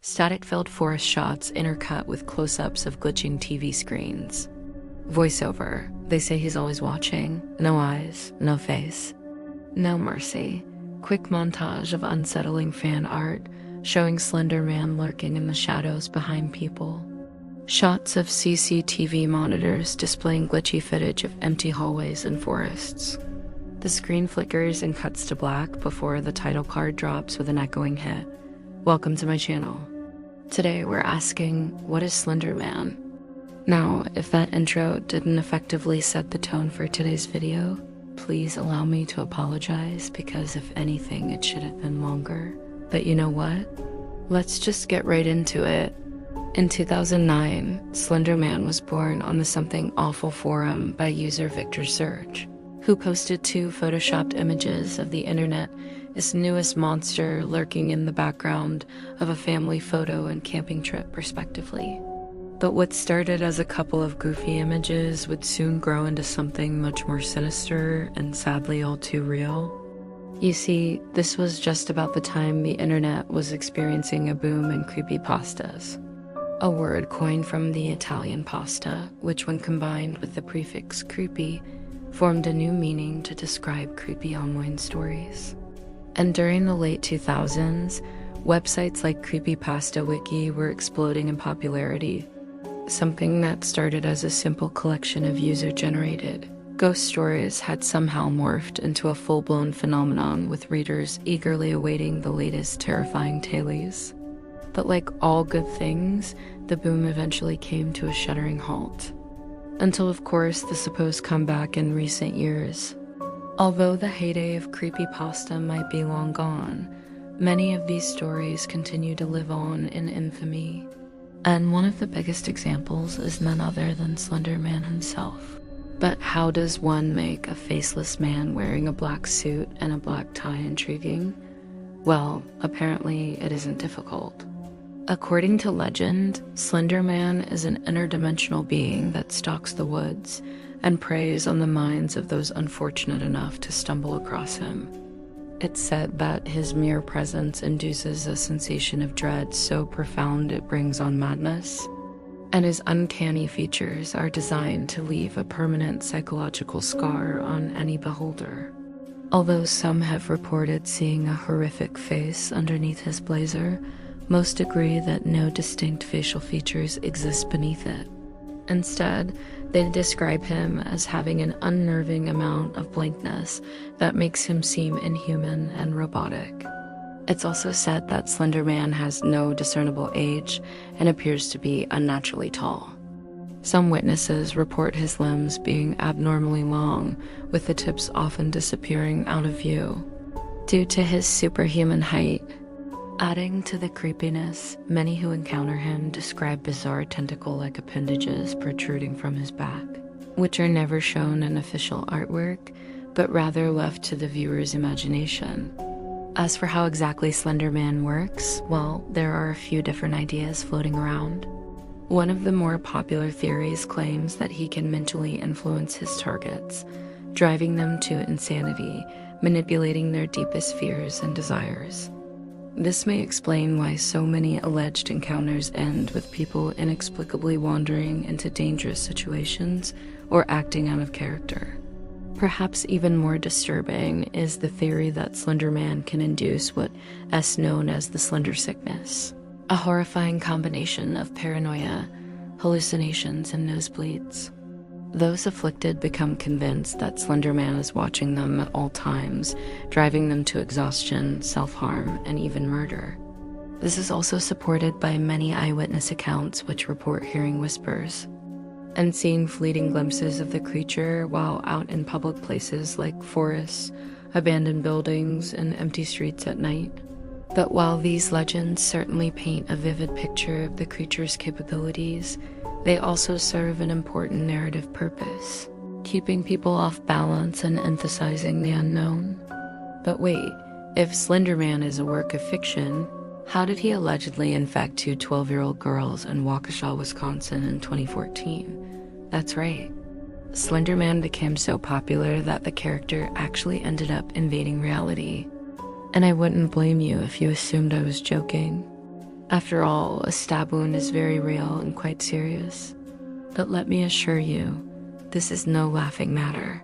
Static-filled forest shots intercut with close-ups of glitching TV screens. Voiceover. They say he's always watching. No eyes, no face. No mercy. Quick montage of unsettling fan art showing Slender Man lurking in the shadows behind people. Shots of CCTV monitors displaying glitchy footage of empty hallways and forests. The screen flickers and cuts to black before the title card drops with an echoing hit. Welcome to my channel. Today we're asking, what is Slender Man? Now, if that intro didn't effectively set the tone for today's video, please allow me to apologize, because if anything, it should have been longer. But you know what? Let's just get right into it. In 2009, Slender Man was born on the Something Awful forum by user Victor Surge, who posted 2 photoshopped images of the internet's newest monster lurking in the background of a family photo and camping trip, respectively. But what started as a couple of goofy images would soon grow into something much more sinister and sadly all too real. You see, this was just about the time the internet was experiencing a boom in creepypastas, a word coined from the Italian pasta, which when combined with the prefix creepy, formed a new meaning to describe creepy online stories. And during the late 2000s, websites like Creepypasta Wiki were exploding in popularity. Something that started as a simple collection of user-generated ghost stories had somehow morphed into a full-blown phenomenon, with readers eagerly awaiting the latest terrifying tales. But like all good things, the boom eventually came to a shuddering halt. Until, of course, the supposed comeback in recent years. Although the heyday of creepypasta might be long gone, many of these stories continue to live on in infamy. And one of the biggest examples is none other than Slender Man himself. But how does one make a faceless man wearing a black suit and a black tie intriguing? Well, apparently it isn't difficult. According to legend, Slender Man is an interdimensional being that stalks the woods and preys on the minds of those unfortunate enough to stumble across him. It's said that his mere presence induces a sensation of dread so profound it brings on madness, and his uncanny features are designed to leave a permanent psychological scar on any beholder. Although some have reported seeing a horrific face underneath his blazer, most agree that no distinct facial features exist beneath it. Instead, they describe him as having an unnerving amount of blankness that makes him seem inhuman and robotic. It's also said that Slender Man has no discernible age and appears to be unnaturally tall. Some witnesses report his limbs being abnormally long, with the tips often disappearing out of view due to his superhuman height. Adding to the creepiness, many who encounter him describe bizarre tentacle-like appendages protruding from his back, which are never shown in official artwork, but rather left to the viewer's imagination. As for how exactly Slender Man works, well, there are a few different ideas floating around. One of the more popular theories claims that he can mentally influence his targets, driving them to insanity, manipulating their deepest fears and desires. This may explain why so many alleged encounters end with people inexplicably wandering into dangerous situations or acting out of character. Perhaps even more disturbing is the theory that Slender Man can induce what is known as the Slender Sickness, a horrifying combination of paranoia, hallucinations, and nosebleeds. Those afflicted become convinced that Slender Man is watching them at all times, driving them to exhaustion, self-harm, and even murder. This is also supported by many eyewitness accounts which report hearing whispers and seeing fleeting glimpses of the creature while out in public places like forests, abandoned buildings, and empty streets at night. But while these legends certainly paint a vivid picture of the creature's capabilities, they also serve an important narrative purpose, keeping people off balance and emphasizing the unknown. But wait, if Slender Man is a work of fiction, how did he allegedly infect 2 12-year-old girls in Waukesha, Wisconsin in 2014? That's right. Slender Man became so popular that the character actually ended up invading reality. And I wouldn't blame you if you assumed I was joking. After all, a stab wound is very real and quite serious. But let me assure you, this is no laughing matter.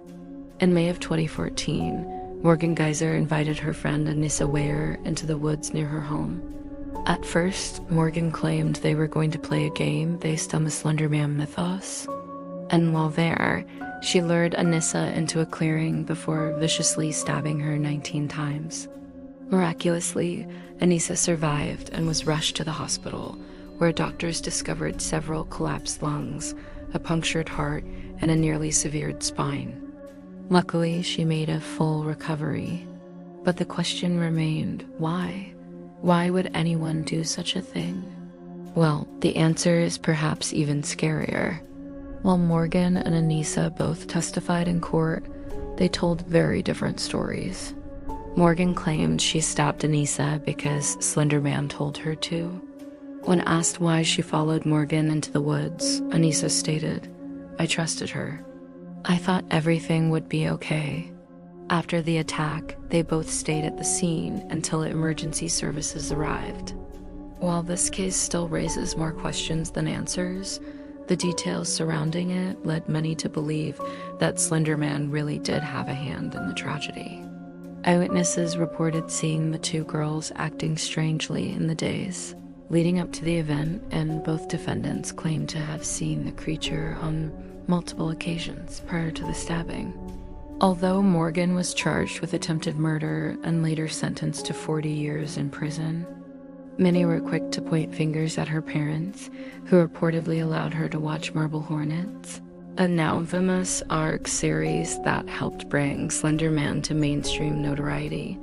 In May of 2014, Morgan Geyser invited her friend Anissa Weyer into the woods near her home. At first, Morgan claimed they were going to play a game based on the Slender Man mythos. And while there, she lured Anissa into a clearing before viciously stabbing her 19 times. Miraculously, Anissa survived and was rushed to the hospital, where doctors discovered several collapsed lungs, a punctured heart, and a nearly severed spine. Luckily, she made a full recovery. But the question remained, why? Why would anyone do such a thing? Well, the answer is perhaps even scarier. While Morgan and Anissa both testified in court, they told very different stories. Morgan claimed she stabbed Anissa because Slender Man told her to. When asked why she followed Morgan into the woods, Anissa stated, "I trusted her. I thought everything would be okay." After the attack, they both stayed at the scene until emergency services arrived. While this case still raises more questions than answers, the details surrounding it led many to believe that Slender Man really did have a hand in the tragedy. Eyewitnesses reported seeing the two girls acting strangely in the days leading up to the event, and both defendants claimed to have seen the creature on multiple occasions prior to the stabbing. Although Morgan was charged with attempted murder and later sentenced to 40 years in prison, many were quick to point fingers at her parents, who reportedly allowed her to watch Marble Hornets, a now infamous ARC series that helped bring Slender Man to mainstream notoriety.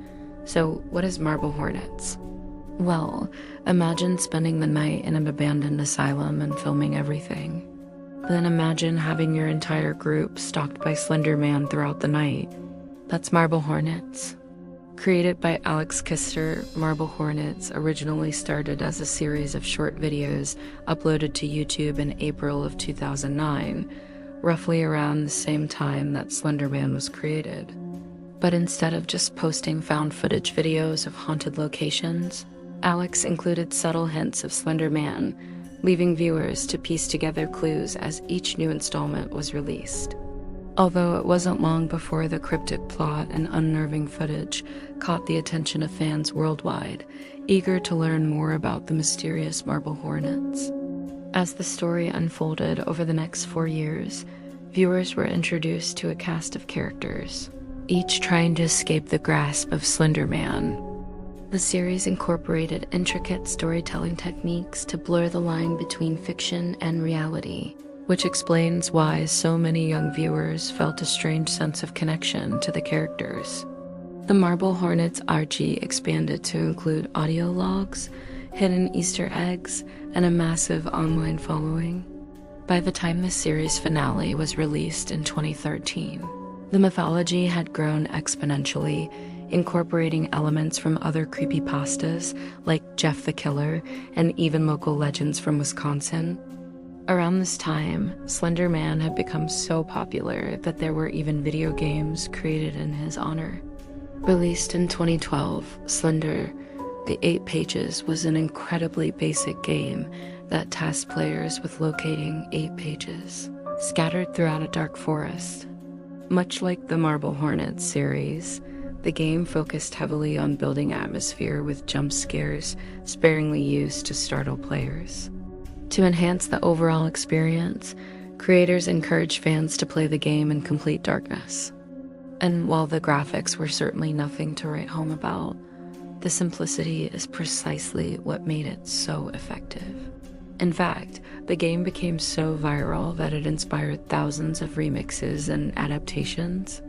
So what is Marble Hornets? Well, imagine spending the night in an abandoned asylum and filming everything. Then imagine having your entire group stalked by Slender Man throughout the night. That's Marble Hornets. Created by Alex Kister, Marble Hornets originally started as a series of short videos uploaded to YouTube in April of 2009, roughly around the same time that Slender Man was created. But instead of just posting found footage videos of haunted locations, Alex included subtle hints of Slender Man, leaving viewers to piece together clues as each new installment was released. Although it wasn't long before the cryptic plot and unnerving footage caught the attention of fans worldwide, eager to learn more about the mysterious Marble Hornets. As the story unfolded over the next 4 years, viewers were introduced to a cast of characters, each trying to escape the grasp of Slender Man. The series incorporated intricate storytelling techniques to blur the line between fiction and reality, which explains why so many young viewers felt a strange sense of connection to the characters. The Marble Hornets RG expanded to include audio logs, hidden Easter eggs, and a massive online following. By the time the series finale was released in 2013, the mythology had grown exponentially, incorporating elements from other creepypastas like Jeff the Killer and even local legends from Wisconsin. Around this time, Slender Man had become so popular that there were even video games created in his honor. Released in 2012, Slender, the 8 Pages was an incredibly basic game that tasked players with locating 8 pages, scattered throughout a dark forest. Much like the Marble Hornets series, the game focused heavily on building atmosphere with jump scares sparingly used to startle players. To enhance the overall experience, creators encouraged fans to play the game in complete darkness. And while the graphics were certainly nothing to write home about, the simplicity is precisely what made it so effective. In fact, the game became so viral that it inspired thousands of remixes and adaptations.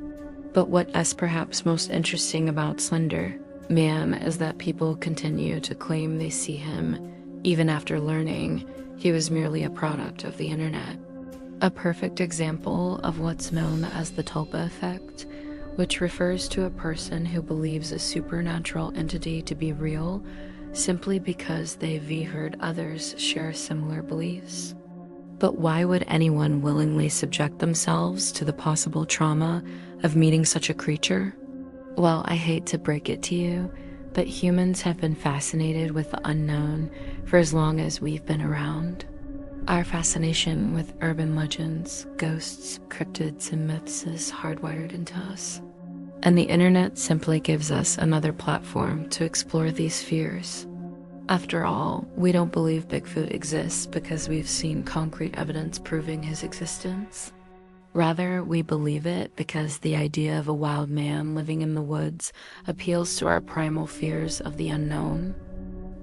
But what is perhaps most interesting about Slender Man is that people continue to claim they see him, even after learning he was merely a product of the internet. A perfect example of what's known as the tulpa effect, which refers to a person who believes a supernatural entity to be real simply because they've heard others share similar beliefs. But why would anyone willingly subject themselves to the possible trauma of meeting such a creature? Well, I hate to break it to you, but humans have been fascinated with the unknown for as long as we've been around. Our fascination with urban legends, ghosts, cryptids, and myths is hardwired into us. And the internet simply gives us another platform to explore these fears. After all, we don't believe Bigfoot exists because we've seen concrete evidence proving his existence. Rather, we believe it because the idea of a wild man living in the woods appeals to our primal fears of the unknown.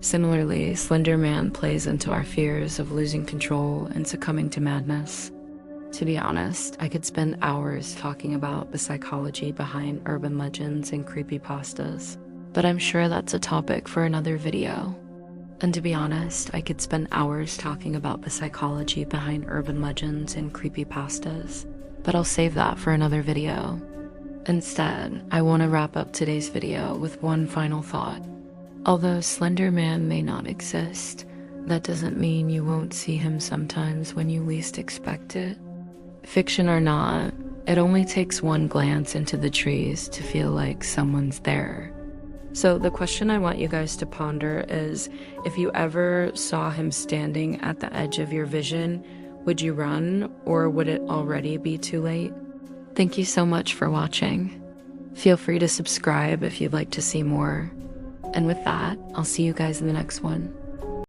Similarly, Slender Man plays into our fears of losing control and succumbing to madness. To be honest, I could spend hours talking about the psychology behind urban legends and creepypastas, but I'm sure that's a topic for another video. And to be honest, I could spend hours talking about the psychology behind urban legends and creepypastas, but I'll save that for another video. Instead, I want to wrap up today's video with one final thought. Although Slender Man may not exist, that doesn't mean you won't see him sometimes when you least expect it. Fiction or not, it only takes one glance into the trees to feel like someone's there. So the question I want you guys to ponder is, if you ever saw him standing at the edge of your vision, would you run, or would it already be too late? Thank you so much for watching. Feel free to subscribe if you'd like to see more. And with that, I'll see you guys in the next one.